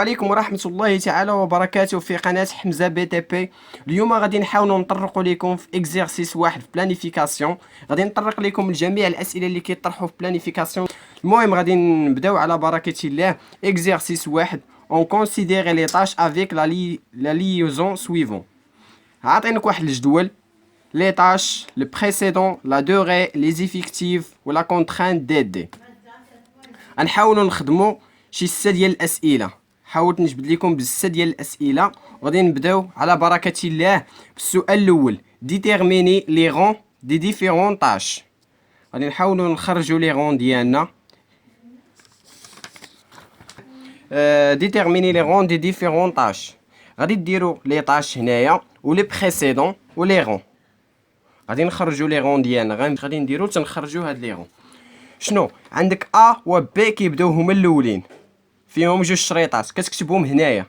عليكم ورحمة الله تعالى وبركاته في قناة حمزة بي تي بي. اليوم غادي نحاولوا نطرقوا لكم في اكزرسيس واحد في بلانيفيكاسيون. غادي نطرق لكم لجميع الأسئلة اللي كيطرحوا في بلانيفيكاسيون. المهم غادي نبداو على بركة الله. اكزرسيس واحد on considère les tâches avec la liaison suivante. عاطينك واحد الجدول les tâches, le précédent, la durée, les effectifs ou la contrainte d'aider. غنحاولوا نخدموا شي 6 ديال الاسئله. حاولت نجبد لكم بزاف ديال الاسئله وغادي نبداو على بركه الله بالسؤال الاول. ديتيرميني لي رون دي ديفيرون طاش. غادي نحاولوا نخرجوا لي رون ديالنا. ديتيرميني لي رون دي ديفيرون طاش. غادي ديروا لي طاش هنايا ولي بريسيدون ولي رون. غادي نخرجوا لي رون ديالنا. غادي نديروا تنخرجوا هاد لي رون. شنو عندك ا و بي كيبداو هما الاولين فيهم جوج شريطات كتكتبهم هنايا.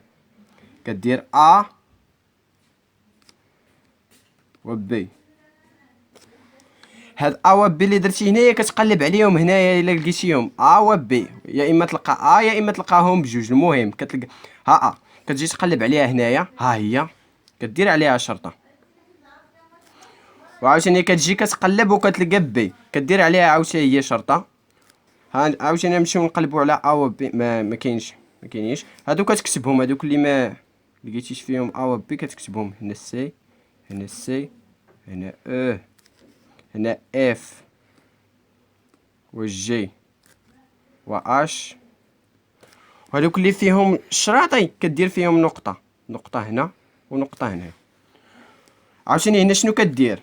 كدير ا و بي. هاد ا و بي اللي درتي هنايا كتقلب عليهم هنايا الا لقيتيهم ا و بي، يا اما تلقى ا يا اما تلقاهم بجوج. المهم كتلقى ها ا كتجي تقلب عليها هنايا، ها هي كدير عليها شرطه، وعاوتاني كتجي كتقلب وكتلقى بي كدير عليها عاوتاني هي شرطه. ها عاوتاني نمشيو نقلبوا على ا و بي، ما كاينينش هادو كتكتبهم. هادوك اللي ما لقيتيش فيهم ا و بي كتكتبهم. هنا سي، هنا سي، هنا او، هنا اف و جي و اش. وهادوك اللي فيهم شراطي كدير فيهم نقطه هنا ونقطه هنا. عاوتاني هنا شنو كدير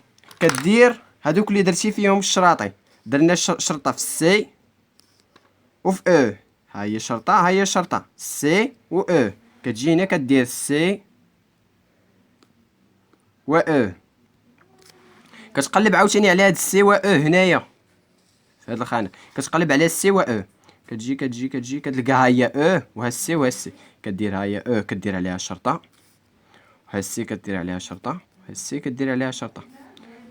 هادوك اللي درتي فيهم الشراطي درنا شرطه في السي وفي او. ها هي شرطه، ها هي شرطه سي و او. كتجي هنا كدير سي و او. كتقلب عاوتاني على هاد السي و او هنايا في هاد الخانه. كتقلب على السي و او. كتجي كتلقى ها هي او وها السي وها السي. كدير ها هي او كدير عليها شرطه، وها السي كدير عليها شرطه، وها السي كدير عليها شرطه.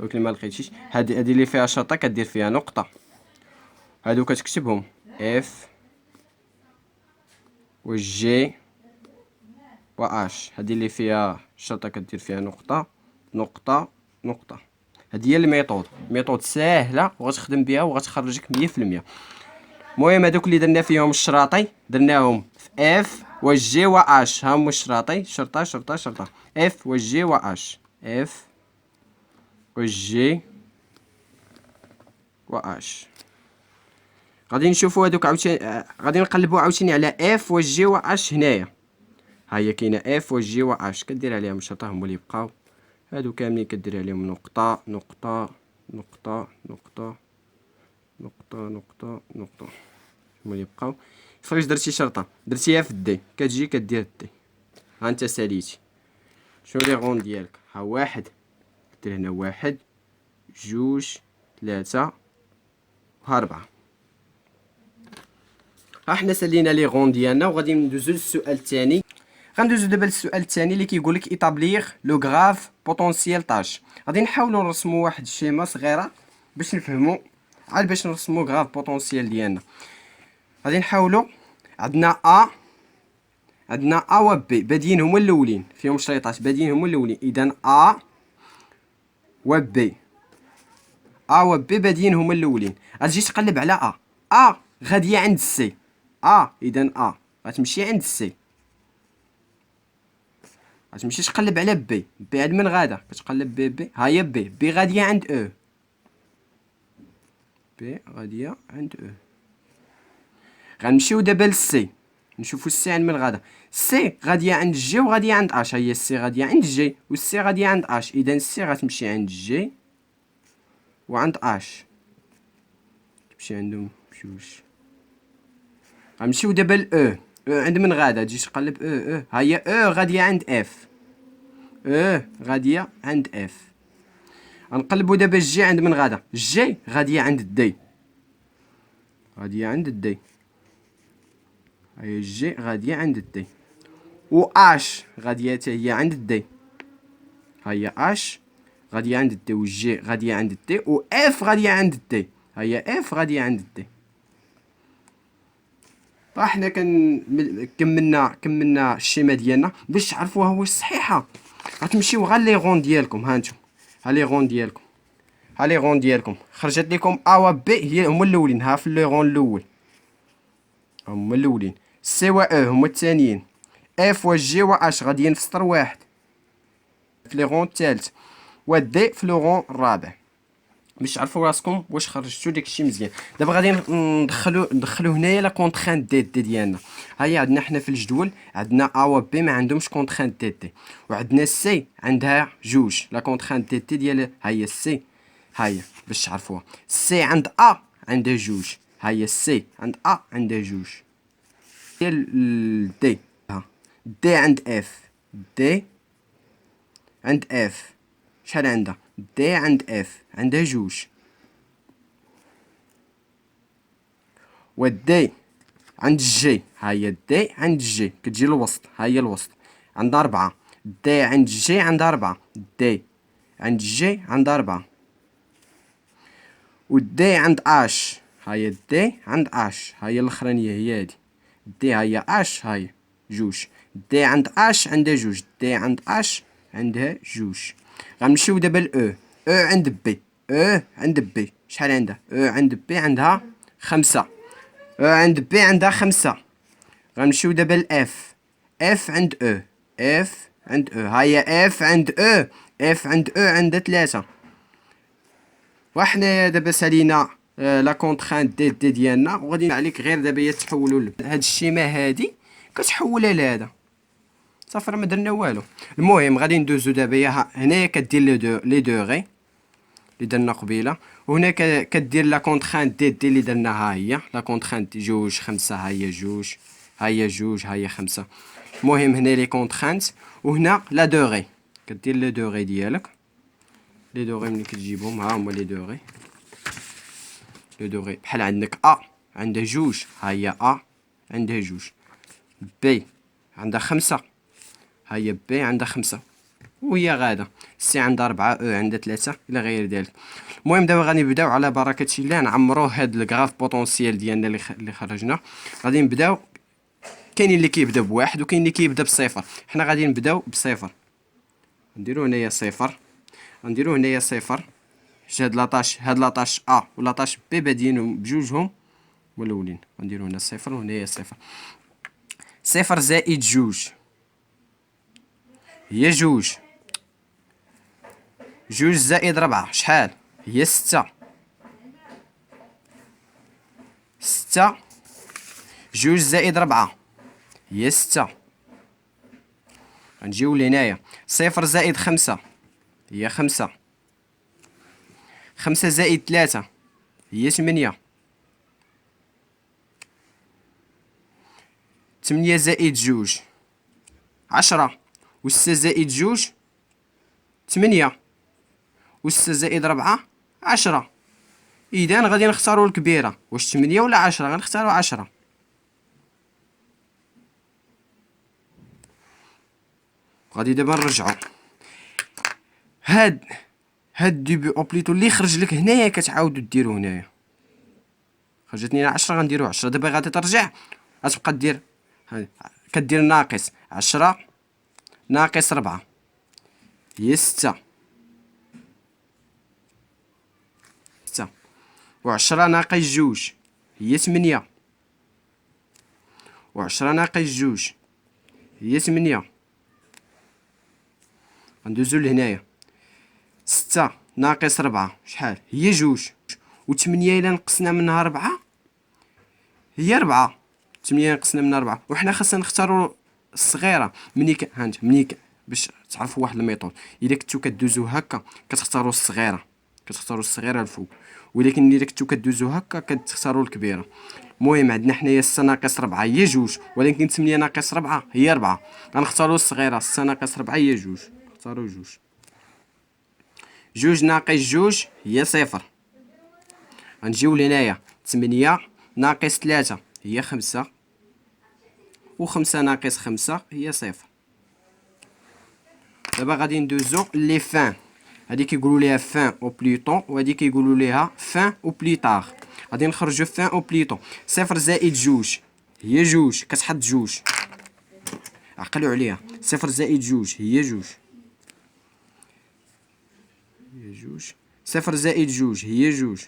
ولكن ما لقيتيش هادي اللي فيها شرطه كدير فيها نقطه. هادو كتكتبهم اف و جي و اش. هادي اللي فيها شرطه كدير فيها نقطه نقطه نقطه. هادي هي الميثود ساهله وغتخدم بها وغتخرجك 100%. المهم هادوك اللي درنا فيهم الشراطي درناهم في اف و جي و اش. ها هما الشراطي شرطه شرطه شرطه اف و جي و اش، اف و جي و اش. غادي نشوفوا هادوك عاوتاني، غادي نقلبوا عاوتاني على اف و جي و اش هنايا. ها هي كاينه اف و جي و اش كدير عليهم شرطه. هما اللي بقاو هادو كاملين كدير عليهم نقطه نقطه نقطه نقطه نقطه نقطه نقطه. هما اللي بقاو. فاش درتي شرطه درتيها في الدي كتجي كدير الدي. ها انت ساليتي شنو لي غون ديالك. ها واحد دير هنا واحد جوج ثلاثه ها ربعه. ها حنا سالينا لي غون ديالنا وغادي ندوزو للسؤال الثاني. غندوزو دابا للسؤال الثاني اللي كيقول لك ايطابليغ لو غراف بوتونسييل طاش. غادي نحاولوا نرسموا واحد الشيما صغيره باش نفهموا عاد باش نرسموا غراف بوتونسييل ديالنا. غادي نحاولوا عندنا ا و بي بادين هما الاولين فيهم شريطات بادين هما الاولين. اذا ا و بي بادين هما الاولين. غتجي تقلب على ا غاديه عند السي. اذا غتمشي عند السي. غتمشي تقلب على بي عند من غادا كتقلب بي ها هي بي غاديه عند او. بي غاديه عند او. غنمشيو دابا للسي نشوفوا السي عند من غادا. سي غاديه عند جي وغاديه عند اش. ها هي السي غاديه عند جي والسي غاديه عند اش. اذا السي غتمشي عند جي وعند اش. تمشي عندهم بجوج. غنمشيو دابا لاو. او عند من غادا تجي تقلب او. ها هي او غاديه عند اف. غاديه عند اف. غنقلبوا دابا جي عند من غادا. جي غاديه عند دي. هي جي غاديه عند الدي و اش غاديه حتى هي عند الدي. ها هي اش غاديه عند الدي و جي غاديه عند الدي و اف غاديه عند الدي. ها هي اف غاديه عند الدي. حنا كملنا الشيما ديالنا. باش تعرفوها واش صحيحه غتمشيو غير لي غون ديالكم. ها انتم، ها لي غون ديالكم، ها لي غون ديالكم خرجت لكم ا و بي هما الاولين. ها في لي غون الاول هما الاولين، سي و او هما الثانيين، اف و جي و اش غاديين في سطر واحد في لي غون الثالث، و دي في لو غون الرابع. باش تعرفوا راسكم واش خرجتوا داكشي مزيان. دابا غادي ندخلو هنايا لا كونترانت دي ديالنا. ها هي عندنا حنا في الجدول، عندنا ا و بي ما عندهمش كونترانت دي، وعندنا سي عندها جوج. لا كونترانت دي ديال ها هي سي، ها هي باش تعرفوها. سي عند ا عندها جوج، ها هي سي عند ا عندها جوج. ديال دي، ها دي عند اف، دي عند اف شحال عندها؟ دي عند اف عندها جوج. والدي عند جي، ها هي دي عند جي كتجي الوسط، ها هي الوسط عندها 4. دي عند جي عندها 4، دي عند جي عندها 4. والدي عند اش، ها هي دي عند اش، ها هي الاخرانيه هي هادي. دي ها هي اش، ها هي جوج. دي عند اش عندها جوج، دي عند اش عندها جوج. غنمشيو دابا لاو. او عند بي، او عند بي شحال عندها؟ او عند بي عندها 5. او عند بي عندها 5. غنمشيو دابا لاف. اف عند او، اف عند او ها هي اف عند او، اف عند او عندها 3. وحنايا دابا سالينا لا كونترانت دي ديالنا، وغادي عليك غير دابا هي تحولوا هاد الشيما هادي كتحولها لهذا صافي، راه ما درنا والو. المهم غادي ندوزو دابا هنايا كدير لي دوغي اللي درنا قبيله، وهنا كدير لا كونترانت دي اللي درناها. ها هي لا كونترانت جوج 5، ها هي جوج، ها هي جوج، ها هي 5. المهم هنا لي كونترانت، وهنا لا دوغي كدير لي دوغي ديالك. لي دوغي ملي كتجيبهم ها هما لي دوغي. لي دوغي بحال عندك ا عندها جوج، ها هي ا عندها جوج. بي عندها 5، ها هي بي عندها 5 وهي غاده. سي عندها 4، او عندها 3 الى غير ذلك. المهم دابا غادي نبداو على بركه الله نعمروا هاد الكراف بوتونسييل ديالنا اللي خرجنا. غادي نبداو، كاين اللي كيبدا بواحد وكاين اللي كيبدا بصفر. حنا غادي نبداو بصفر. نديرو هنايا صفر، غنديرو هنايا صفر. هاد لاطاش، هاد لاطاش ا ولاطاش بي بادين بجوجهم والاولين. غنديرو هنا صفر وهنايا صفر. صفر زائد جوج هي جوج. جوج زائد 4 شحال؟ هي 6. 6. جوج زائد 4 هي 6. غنجيو لهنايا. صفر زائد 5 هي 5. 5 زائد 3 هي 8. 8 زائد جوج 10. و6 زائد جوج 8. و6 زائد 4 10. إذا غادي نختارو الكبيرة. واش 8 ولا 10؟ غنختارو 10. غادي دابا نرجعو هاد ديبي او بليتو اللي خرج لك هنايا كتعاودو ديرو هنايا. خرجتني 10 غنديرو 10. دابا غادي ترجع غتبقى دير كدير ناقص 10 ناقص 4 هي 6. 6 و10 ناقص جوج هي 8. و10 ناقص جوج هي 8. غندوزو لهنايا. 6 ناقص 4 شحال؟ هي جوج. و 8 إلا نقصنا منها 4 هي 4. 8 نقصنا منها 4. وحنا خاصنا نختارو الصغيرة. مني باش تعرفوا واحد الميثود. إلا كنتو كدوزو هكا كتختاروا الصغيرة، كتختاروا الصغيرة الفوق، ولكن إلا كنتو كدوزو هكا كتختاروا الكبيرة. المهم عندنا حنايا 6 ناقص 4 هي جوج، ولكن 8 ناقص 4 هي 4. غنختاروا الصغيرة. 6 ناقص 4 هي جوج، نختاروا جوج. جوج ناقص جوج هي صفر. غنجيو لهنايا. 8 ناقص 3 هي 5، و5 ناقص 5 هي صفر. دابا غادي ندوزو لي فان. هادي كيقولوا ليها فان او بليطون، وهادي كيقولوا ليها فان او بليطار. غادي نخرجو فان او بليطون. صفر زائد جوج هي جوج، كتحط جوج، عقلوا عليها. صفر زائد جوج هي جوج، هي جوج. صفر زائد جوج هي جوج.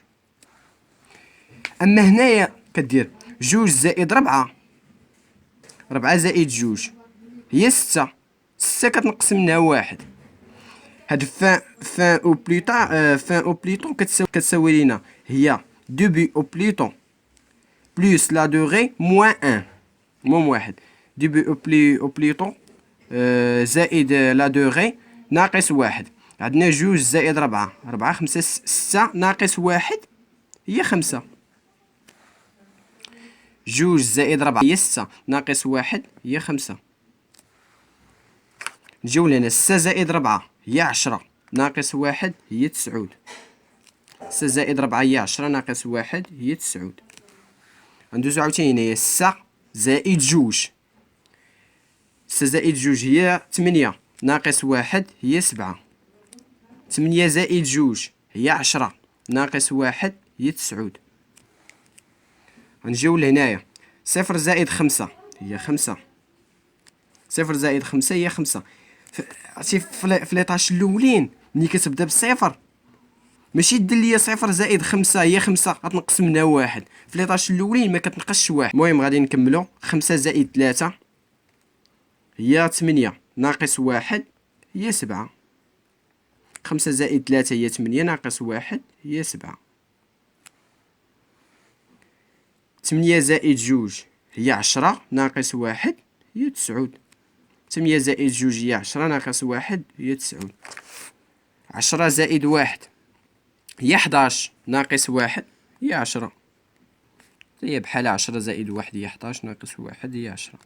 اما هنايا كدير جوج زائد ربعة، ربعة زائد جوج هي ستة، ستة كتنقص منها واحد. هاد فان او بليطا فان او بليطون كتساوي لينا هي دوبي او بليطون بلوس لا دوغي موان ان، موان واحد. دوبي او بليطون زائد لا دوغي ناقص واحد. عندنا جوج زائد ربعة، ربعة خمسة ستة ناقص واحد هي خمسة. جوج زائد ربعة هي ستة ناقص واحد هي خمسة. نجيو لهنا ستة زائد ربعة هي عشرة ناقص واحد هي تسعود. ستة زائد ربعة هي عشرة ناقص واحد هي تسعود. غندوزو عاوتاني هنايا ستة زائد جوج، ستة زائد جوج هي تمنية ناقص واحد هي سبعة. تمنية زائد جوج هي عشرة ناقص واحد هي تسعود. غنجيو لهنايا صفر زائد خمسة هي خمسة، صفر زائد خمسة هي خمسة. عرفتي في ليطاش الاولين ملي كتبدا بالصفر ماشي دير ليا صفر زائد خمسة هي خمسة غتنقص منها واحد، في ليطاش الاولين ما كتنقصش واحد. المهم غادي نكملو. خمسة زائد ثلاثة هي تمنية ناقص واحد هي سبعة. خمسة زائد ثلاثة هي تمنية ناقص واحد هي سبعة. تمنية زائد جوج هي عشرة ناقص واحد هي تسعود. تمنية زائد جوج هي عشرة ناقص واحد هي تسعود. عشرة زائد واحد هي حداش ناقص واحد هي عشرة. هي بحال عشرة زائد واحد هي حداش ناقص واحد هي عشرة.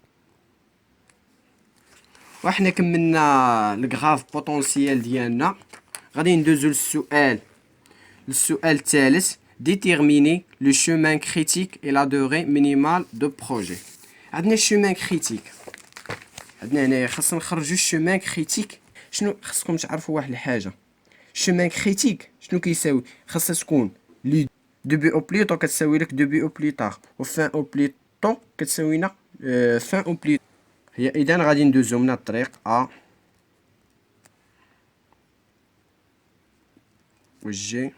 وحنا كملنا الكغاف بوتونسيال ديالنا. غادي ندوزو للسؤال الثالث. déterminer le chemin critique et la durée minimale de projet. عندنا الشومان كريتيك، عندنا هنايا خاصنا نخرجو الشومان كريتيك. شنو خاصكم تعرفوا واحد الحاجه، الشومان كريتيك شنو كيساوي؟ خاصها تكون لي دوبي او بليطو كتساوي لك دوبي او بليطار، و فان او بليطو كتساوينا فان او بليطو. هي اذا غادي ندوزو من الطريق ا و جي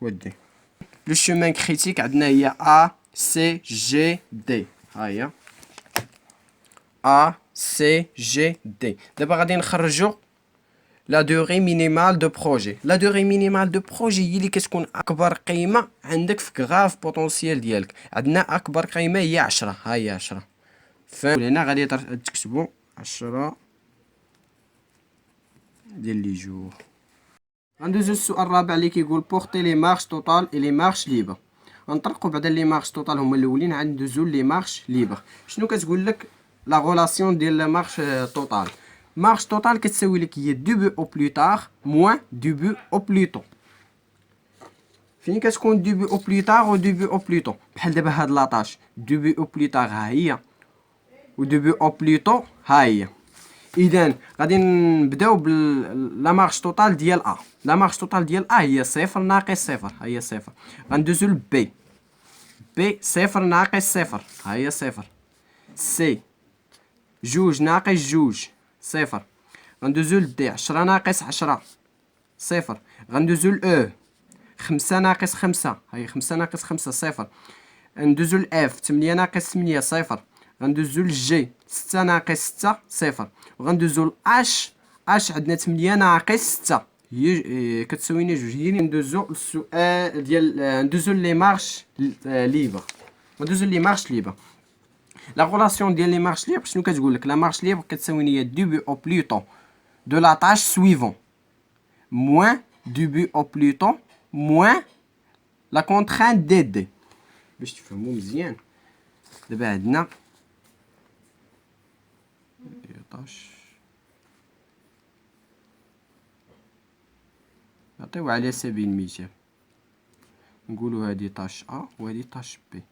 و دي. لو شومان كريتيك عندنا هي ا سي جي دي. ها هي ا سي جي دي. دابا غادي نخرجو لا دوغي مينيمال دو بروجي. لا دوغي مينيمال دو بروجي هي اللي كتكون اكبر قيمه عندك في كغاف بوتونسيال ديالك. عندنا اكبر قيمه هي 10، ها هي 10. فهنا غادي تكتبوا 10 ديال لي جور. غندوزو السؤال الرابع اللي كيقول بورتي لي مارش توتال اي لي مارش ليبر. غنطرقوا بعدا لي مارش توتال هما الاولين، عاد ندوزو لي مارش ليبر. شنو كتقول لك لا غولاسيون ديال لا مارش توتال؟ مارش توتال كتساوي لك هي دوبي او بلوتار موان دوبي او بلوتو. فين كتكون دوبي او بلوتار و دوبي او بلوتو؟ بحال دابا هاد لاطاش دوبي او بلوتار ها هي و دوبي او بلوتو ها هي. اذا غادي نبداو بلا مارش توتال ديال ا. لا مارش توتال ديال ا هي صفر ناقص صفر، ها هي صفر. غندوزو لبي، بي صفر ناقص صفر، ها هي صفر. سي جوج ناقص جوج صفر. غندوزو لدي 10 ناقص 10 صفر. غندوزو لاو 5 ناقص 5، ها هي 5 ناقص 5 صفر. ندوزو لاف 8 ناقص 8 صفر. غندوزو لجي 6 ناقص 6 صفر. وغندوزو لاش، اش عندنا 8 ناقص 6 هي كتساوينا جوج. هي ندوزو للسؤال ديال ندوزو لي مارش ليبر. ندوزو لي مارش ليبر. لا غولاسيون ديال لي مارش ليبر شنو كتقول لك؟ لا مارش ليبر كتساوي هي دوبي او بلوتو دو لا طاش سويفون موان دوبي او بلوتو موان لا كونترانت دي دي. باش تفهموا مزيان دابا عندنا طاش نعطيو على سبيل المثال نقولوا هذه طاش ا وهذه طاش بي.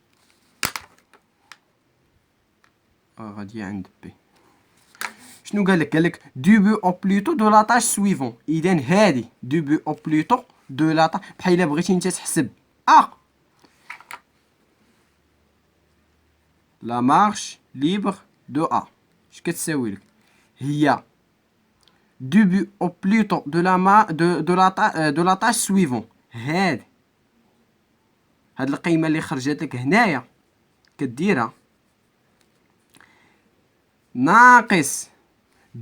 غادي عند بي. شنو قال لك؟ قال لك دوبي او بلوتو دو لا طاش سويفون. اذا هذه دوبي او بلوتو دو لا طاش. بحال الا بغيتي انت تحسب ا لا مارش ليبر دو ا اش كتساوي لك؟ هي début au plus tôt de la tâche suivante. هاد القيمة اللي خرجت لك هنايا كديرها ناقص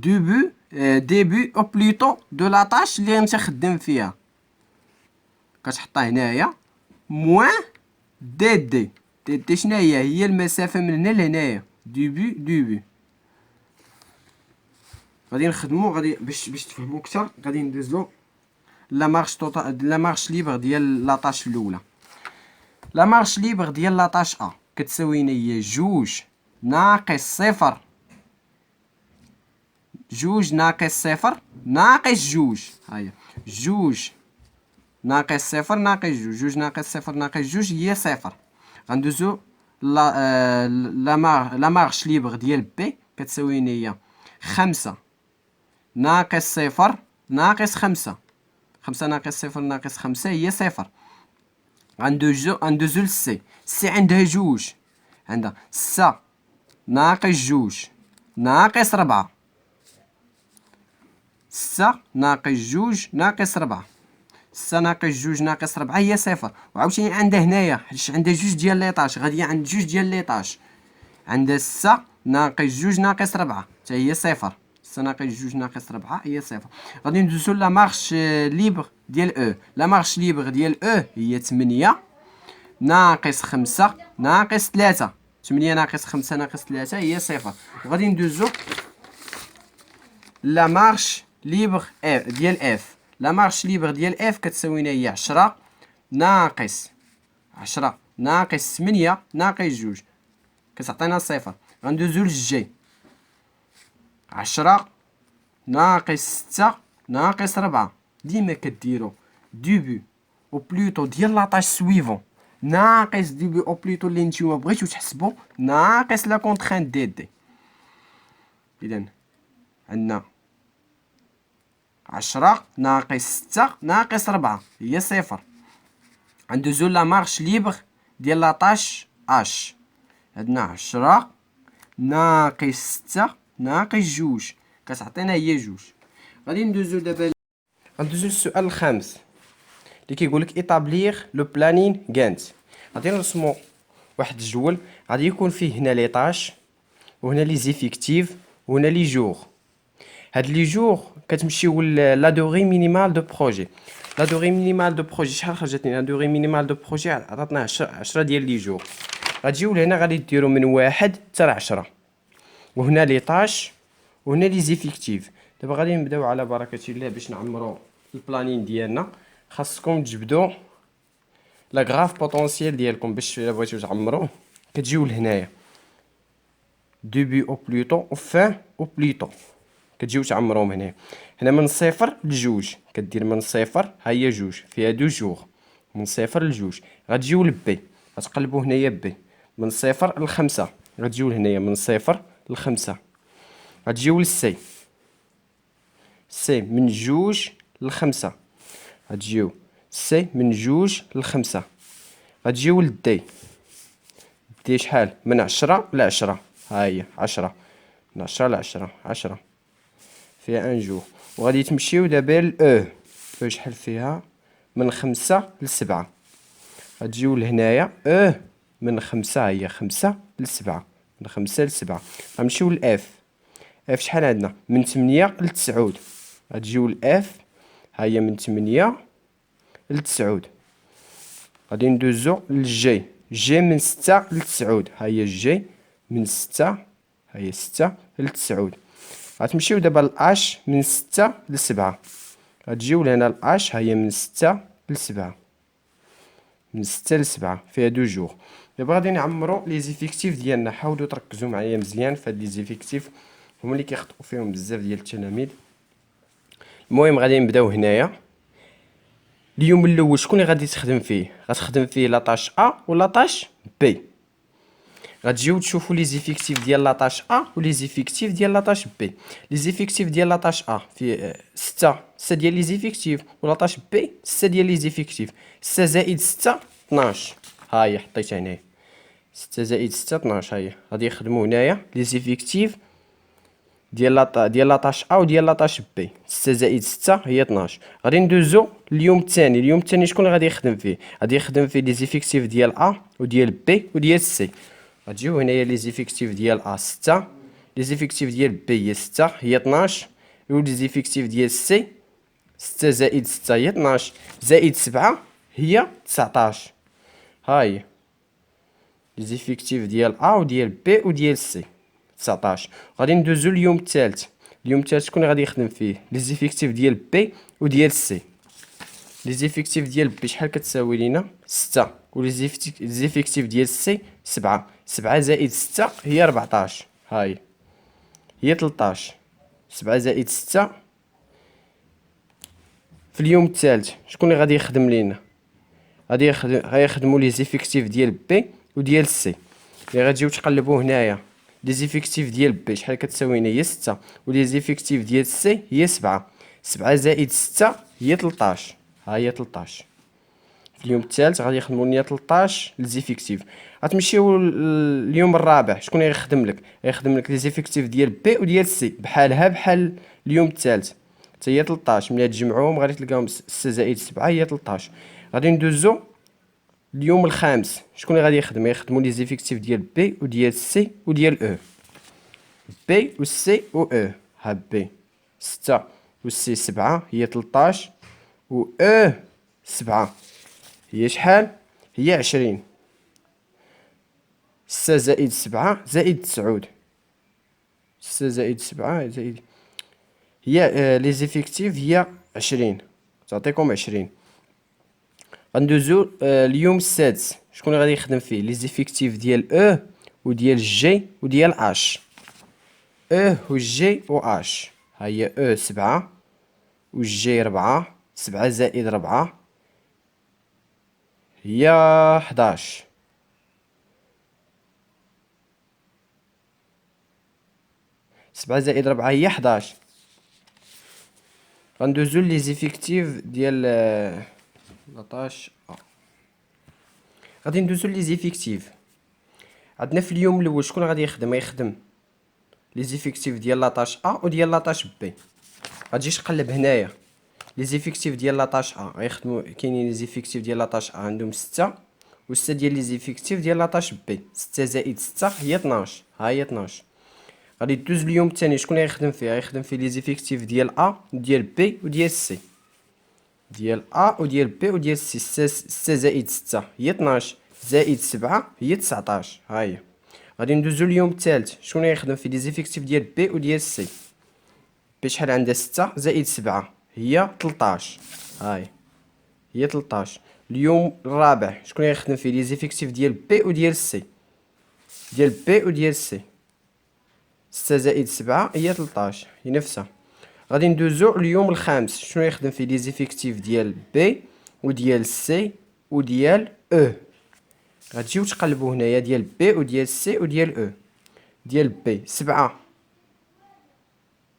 début au plus tôt de la tâche اللي انت خدام فيها، كتحطها هنايا موان دي شناهي؟ هي المسافة من هنا لهنايا ديبي. غادي نخدمو باش تفهمو كتر، غادي ندوزلو لا مارش ليبر ديال لاطاش الاولى. لا مارش ليبر ديال لاطاش ا كتساوي لنا هي جوج ناقص صفر، جوج ناقص صفر ناقص جوج. هاهي جوج ناقص صفر ناقص جوج، جوج ناقص صفر ناقص جوج هي صفر. غندوزو لا مارش ليبر ديال بي كتساوي لنا هي خمسة ناقص صفر ناقص خمسة، خمسة ناقص صفر ناقص خمسة هي صفر. غندوزو للسي، السي عندها جوج، عندها ستة ناقص جوج ناقص ربعة، ستة ناقص جوج ناقص ربعة، ستة ناقص جوج ناقص ربعة هي صفر. وعاوتاني عندها هنايا حيت عندها جوج ديال ليطاش، غادية عند جوج ديال ليطاش، عندها ستة ناقص جوج ناقص ربعة حتى هي صفر، ستة ناقص جوج ناقص ربعة هي صفر. غادي ندوزو لا مارش ليبر ديال او. لا مارش ليبر ديال او هي تمنية ناقص خمسة ناقص تلاتة، تمنية ناقص خمسة ناقص تلاتة هي صفر. وغادي ندوزو لا مارش ليبر اف ديال اف. لا مارش ليبر ديال اف كتساوينا هي عشرة ناقص عشرة ناقص تمنية ناقص جوج كتعطينا صفر. غندوزو للجي، عشرة ناقص ستة ناقص ربعة. ديما كديرو ديبي او بلوطو ديال لاطاج سويفون ناقص ديبي او بلوطو اللي نتوما بغيتو تحسبو ناقص لا كونترانت دي. اذا عندنا عشرة ناقص ستة ناقص ربعة هي صفر. غندوزو لا مارش ليبر ديال لاطاش اش، عندنا عشرة ناقص ستة ناقص جوج كتعطينا هي جوج. غادي ندوزو دابا للسؤال الخامس اللي كيقولك ايطابليغ لو بلانين غانت. غادي نرسمو واحد الجدول، غادي يكون فيه هنا لي طاش وهنا لي زيفيكتيف وهنا لي جور. هاد لي جور كتمشيو لا دوغي مينيمال دو بروجي. لا دوغي مينيمال دو بروجي شحال خرجت لنا؟ لا دوغي مينيمال دو بروجي عطاتنا 10 ديال لي جور. غتجيو لهنا غادي ديرو من 1 حتى ل 10 وهنا لي طاش وهنا لي زيفيكتيف. دابا غادي نبداو على بركه الله باش نعمرو البلانين ديالنا. خاصكم تجبدوا لا غراف بوتونسييل ديالكم باش الا بغيتو تعمروه. كتجيو لهنايا ديبي او بلوطو او فان او بلوطو، كتجيو تعمروهم هنا. هنا من صفر لجوج كدير من صفر، ها هي جوج فيها دو جوغ، من صفر لجوج. غتجيو لبي غتقلبوا هنايا بي من صفر لخمسة، غتجيو لهنايا من صفر لخمسة. غتجيو للسي، سي من جوج لخمسة، غتجيو سي من جوج لخمسة. غتجيو للدي، دي شحال؟ من 10 ل 10، ها هي 10 من 10 ل 10 10 فيها ان جوغ. وغادي تمشيو دابا لاو، او شحال فيها؟ من 5 ل 7. غتجيو لهنايا من 5، هي 5 ل 7، من 5 ل 7. غنمشيو لاف، اف شحال عندنا؟ من 8 ل 9. غتجيو لاف، ها هي من 8 ل 9. غادي ندوزو للجي، جي من 6 ل 9، ها هي الجي من 6، ها هي 6 ل 9. غتمشيو دابا لاش من 6 ل 7. غتجيو لهنا لاش، ها هي من 6 ل 7، من 6 ل 7 فيها دو جوغ. دابا غادي نعمرو لي زيفيكتيف ديالنا. حاولوا تركزوا معايا مزيان في هاد لي زيفيكتيف، هما اللي كيخطئوا فيهم بزاف ديال التلاميذ. المهم غادي نبداو هنايا. اليوم الاول شكون اللي غادي تخدم فيه؟ غتخدم فيه لاطاش ا ولاطاش بي. غتجيو تشوفوا لي زيفيكتيف ديال لاطاش ا ولي زيفيكتيف ديال لاطاش بي. لي زيفيكتيف ديال لاطاش ا فيه 6 ديال لي زيفيكتيف، ولاطاش بي 6 ديال لي زيفيكتيف. 6 زائد 6 12، ها هي حطيتها هنايا 6 زائد 6 12. ها هي غادي يخدموا هنايا لي زيفيكتيف ديال لاطاش ا وديال لاطاش بي. 6 زائد 6 هي 12. غادي ندوزو اليوم الثاني. اليوم الثاني شكون اللي غادي يخدم فيه؟ غادي يخدم فيه لي زيفيكتيف ديال ا وديال بي وديال سي. غتجيو هنايا لي زيفيكتيف ديال ا 6، لي زيفيكتيف ديال بي هي 6 هي 12، ولي زيفيكتيف ديال سي 6 زائد 6 هي 12 زائد 7 هي 19. ها هي لي زيفيكتيف ديال ا وديال بي وديال سي 19. غادي ندوزو اليوم الثالث. اليوم الثالث شكون اللي غادي يخدم فيه؟ لي زيفيكتيف ديال بي وديال سي. لي زيفيكتيف ديال بي شحال كتساوي لينا؟ 6، ولي زيفيكتيف ديال سي 7. 7 زائد 6 هي 14. ها هي 13. 7 زائد 6 في اليوم الثالث شكون اللي غادي يخدم لينا؟ غيخدموا لي زيفيكتيف ديال بي وديال سي. اللي غتجيو تقلبوا هنايا لي زيفيكتيف ديال بي شحال كتساوي لنا؟ هي 6، ولي زيفيكتيف ديال سي هي 7. 7 زائد 6 هي 13. ها هي 13. في اليوم الثالث غادي يخدموا لنا 13 ليزيفيكتيف. غتمشيو اليوم الرابع شكون غيخدم لك؟ غيخدم لك ليزيفيكتيف ديال بي وديال سي بحالها بحال اليوم الثالث حتى هي 13. ملي تجمعوهم غادي تلقاهم 6 زائد 7 هي 13. غادي ندوزو اليوم الخامس شكون اللي غادي يخدم؟ يخدموا لي زيفيكتيف ديال بي وديال سي وديال او. بي و سي و او. ها بي 6 و سي 7 هي 13 و او 7 هي شحال؟ هي 20. 6 زائد 7 زائد 9. 6 زائد 7 زائد هي لي زيفيكتيف هي 20 تعطيكم 20. غندوزو اليوم السادس شكون اللي غادي يخدم فيه؟ لي زيفيكتيف ديال او وديال جي وديال اش. او و جي و اش. ها هي او 7 و جي 4. 7 زائد 4 هي 11. 7 زائد 4 هي 11. غندوزو لي زيفيكتيف ديال لاطاش غادي ندوزو لي زيفيكتيف. عندنا في اليوم الاول شكون غادي يخدم؟ يخدم لي زيفيكتيف ديال لاطاش ا وديال لاطاش بي. غتجي تقلب هنايا لي زيفيكتيف ديال لاطاش ا غيخدموا كاينين لي زيفيكتيف ديال لاطاش ا عندهم 6 و 6 ديال لي زيفيكتيف ديال لاطاش بي. 6 زائد 6 هي 12. ها هي 12. غادي دوز اليوم الثاني شكون غيخدم فيه؟ غيخدم فيه لي زيفيكتيف ديال ا وديال بي وديال سي. ديال ا وديال بي وديال سي. 6 زائد 6 هي 12 زائد 7 هي 19. ها هي. غادي ندوزو اليوم الثالث شكون غيخدم فيه؟ لي زيفيكتيف ديال بي وديال سي. بي شحال عندها؟ 6 زائد 7 هي 13. ها هي 13. اليوم الرابع شكون غيخدم فيه؟ لي زيفيكتيف ديال بي وديال سي. ديال بي وديال سي. 6 زائد 7 هي 13 هي نفسها. غادي ندوزو اليوم الخامس شنو يخدم فيه؟ لي زيفيكتيف ديال بي وديال سي وديال او. غتجيو تقلبوا هنايا ديال بي وديال سي وديال او. ديال بي 7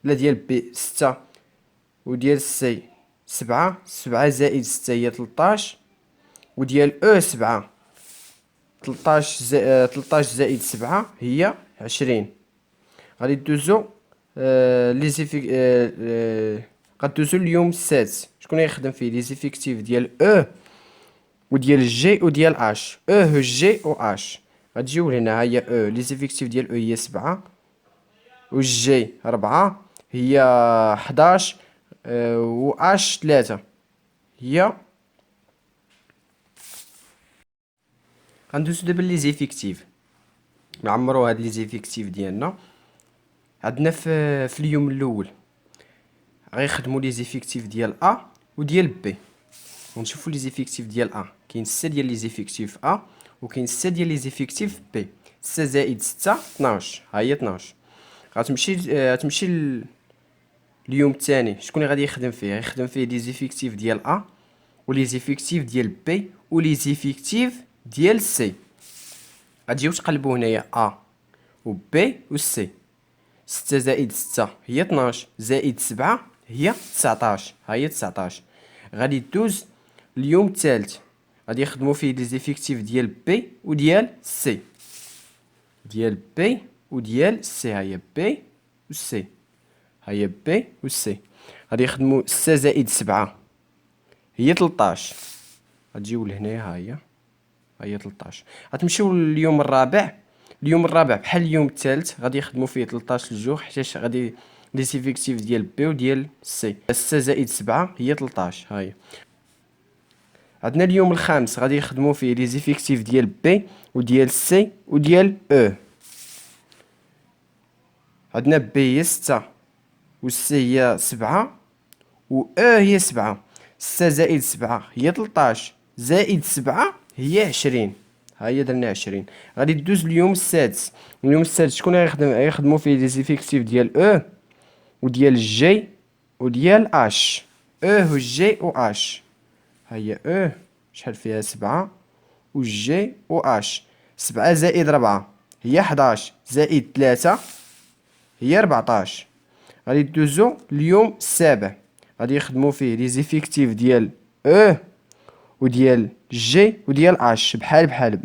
لا ديال بي 6 وديال سي 7. 7 زائد 6 هي 13 وديال او 7. 13 زائد 7 هي 20. غادي دوزو لي زيفيك غادوزو اليوم السادس شكون يخدم فيه؟ لي زيفيكتيف ديال او وديال جي وديال اش. او جي و اش. غتجيو لهنا. هي او لي زيفيكتيف ديال او هي 7 و جي 4 هي 11 و اش 3 هي. غندوزو دابا لي زيفيكتيف نعمرو هاد لي زيفيكتيف ديالنا. عندنا في اليوم الاول غيخدموا لي زيفيكتيف ديال ا وديال بي. ونشوفوا لي زيفيكتيف ديال ا كاين 6 ديال لي زيفيكتيف ا وكاين 6 ديال لي زيفيكتيف بي. 6 زائد 6 12. ها هي 12. غتمشي اليوم الثاني شكون غادي يخدم فيه؟ يخدم فيه لي زيفيكتيف ديال ا ولي زيفيكتيف ديال بي ولي زيفيكتيف ديال سي. غتجيو تقلبوا هنايا ا و بي و سي. 6 زائد 6 هي 12 زائد 7 هي 19. ها هي 19. غادي دوز اليوم الثالث غادي يخدموا فيه لي زيفيكتيف ديال بي وديال سي. ديال بي وديال سي. هيا بي و سي، هيا بي و سي. غادي يخدمو 6 زائد 7 هي 13. غتجيو لهنايا، ها هي 13. غتمشيو لليوم الرابع. اليوم الرابع بحال اليوم الثالث غادي يخدموا فيه 13 الجوج، حيتاش غادي لي زيفيكتيف ديال بي وديال سي. 6 زائد 7 هي 13. ها هي. عندنا اليوم الخامس غادي يخدموا فيه لي زيفيكتيف ديال بي وديال سي وديال او. عندنا بي هي 6 و سي هي 7 و او هي 7. 6 زائد 7 هي 13 زائد 7 هي 20. ها هي درنا 20. غادي دوز اليوم السادس. اليوم السادس شكون غيخدموا فيه لي زيفيكتيف ديال او وديال جي وديال اش. او و جي و اش. ها هي او شحال فيها 7 و جي و اش. 7 زائد 4 هي 11 زائد 3 هي 14. غادي دوزو اليوم السابع. غادي يخدموا فيه لي زيفيكتيف ديال او وديال جي وديال اش بحال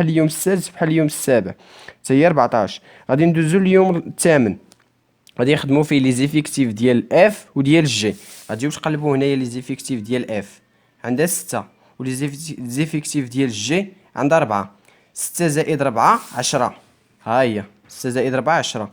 اليوم السادس بحال اليوم السابع حتى هي 14. غادي ندوزو اليوم الثامن. غادي يخدموا فيه لي زيفيكتيف ديال اف وديال جي. غتجيو تقلبوا هنايا لي زيفيكتيف ديال اف عندها 6 ولي زيفيكتيف ديال جي عندها 4. 6 زائد 4 10. ها هي 6 زائد 4 10.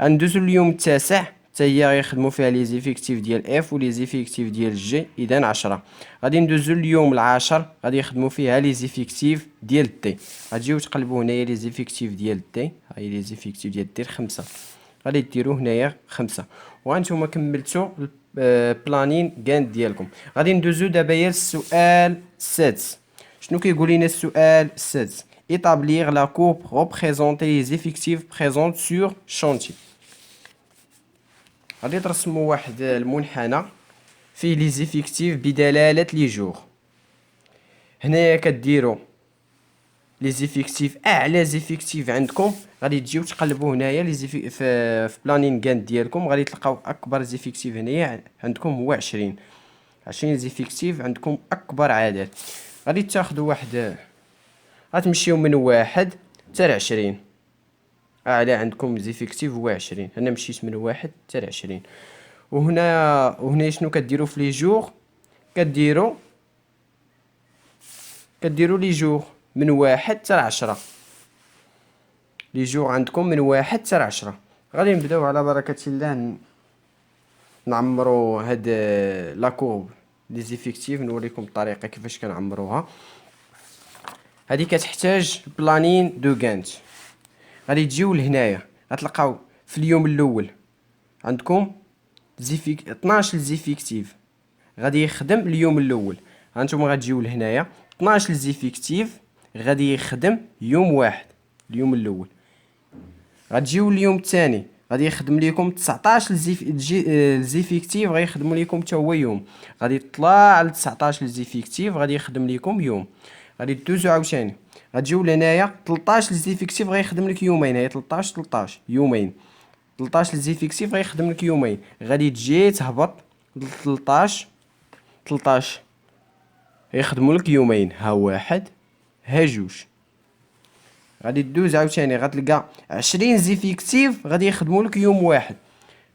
غندوزو اليوم التاسع حتى هي غيخدموا فيها لي زيفيكتيف ديال اف ولي زيفيكتيف ديال جي، اذا 10. غادي ندوزو اليوم العاشر غادي يخدموا فيها لي زيفيكتيف ديال تي. غتجيو تقلبوا هنايا لي زيفيكتيف ديال تي. ها هي لي زيفيكتيف ديال تي 5. غادي ديروا هنايا 5 وهانتوما كملتوا بلانين كاند ديالكم. غادي ندوزو دابا هي السؤال السادس. شنو كيقول لنا السؤال السادس؟ établir la courbe représenter les effectifs présents sur chantier. غادي ترسموا واحد المنحنى فيه لي زيفيكتيف بدلاله لي جور. هنايا كديروا لي زيفيكتيف اعلى زيفيكتيف عندكم. غادي تجيو تقلبوا هنايا لي في بلانين كاند ديالكم. غادي تلقاو اكبر زيفيكتيف هنايا عندكم هو 20. 20 زيفيكتيف عندكم اكبر عدد. غادي تاخذوا واحد، غتمشيو من 1 حتى 20. اعلى عندكم زيفيكتيف هو 20. انا مشيت من 1 حتى 20. وهنا شنو كديروا في لي جور؟ كديروا لي جور من 1 حتى 10. لي جور عندكم من 1 حتى 10. غادي نبداو على بركه الله نعمروا هاد لا كورب لي زيفيكتيف. نوريكم الطريقه كيفاش كنعمروها. هذه كتحتاج بلانين دو غانت. غادي تجيو لهنايا غتلقاو في اليوم الاول عندكم 12 زيفيكتيف غادي يخدم اليوم الاول. هانتوما غتجيو لهنايا 12 زيفيكتيف غادي يخدم يوم واحد اليوم الاول. غتجيو اليوم الثاني غادي يخدم لكم 19 زيفيكتيف غيخدموا لكم حتى هو يوم. غادي تطلع ل 19 زيفيكتيف غادي يخدم لكم يوم. غادي دوزو عاوتاني غتجيو لهنايا 13 زيفيكتيف غيخدم لك يومين. هي 13 يومين. 13 زيفيكتيف غيخدم لك يومين. غادي تجي تهبط ل 13 غيخدموا لك يومين. ها واحد ها جوج. غادي دوز عاوتاني غتلقى 20 زيفيكتيف غادي يخدموا لك يوم واحد.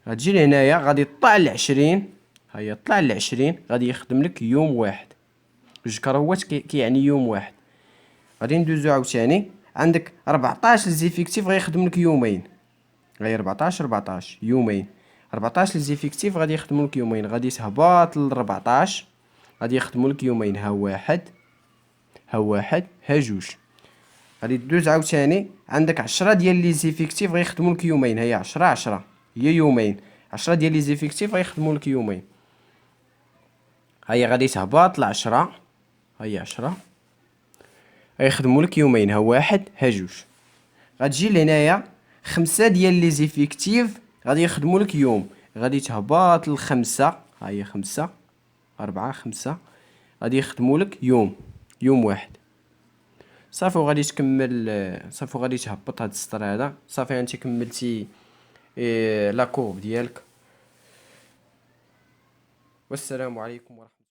غتجي لهنايا غادي طلع ل 20. ها هي طلع ل 20 غادي يخدم لك يوم واحد. جوج كروات كيعني يوم واحد. غادي ندوزو عاوتاني عندك 14 زيفيكتيف غيخدم لك يومين. غير 14 يومين. 14 زيفيكتيف غادي يخدموا لك يومين. غادي تهبط ل 14 غادي يخدموا لك يومين. ها واحد ها جوج. غادي دوز عاوتاني عندك 10 ديال لي زيفيكتيف غيخدموا لك يومين. هي 10 هي يومين. 10 ديال لي زيفيكتيف غيخدموا لك يومين. هي غادي تهبط ل 10. هي 10 غيخدموا لك يومين. ها واحد ها جوج. غتجي لهنايا 5 ديال لي زيفيكتيف غادي يخدموا لك يوم. غادي تهبط ل 5. ها هي 5 4 5 غادي يخدموا لك يوم واحد. صافي وغادي تكمل. صافي وغادي تهبط هاد السطر هذا. صافي انت كملتي لا كورب ديالك. والسلام عليكم ورحمة الله.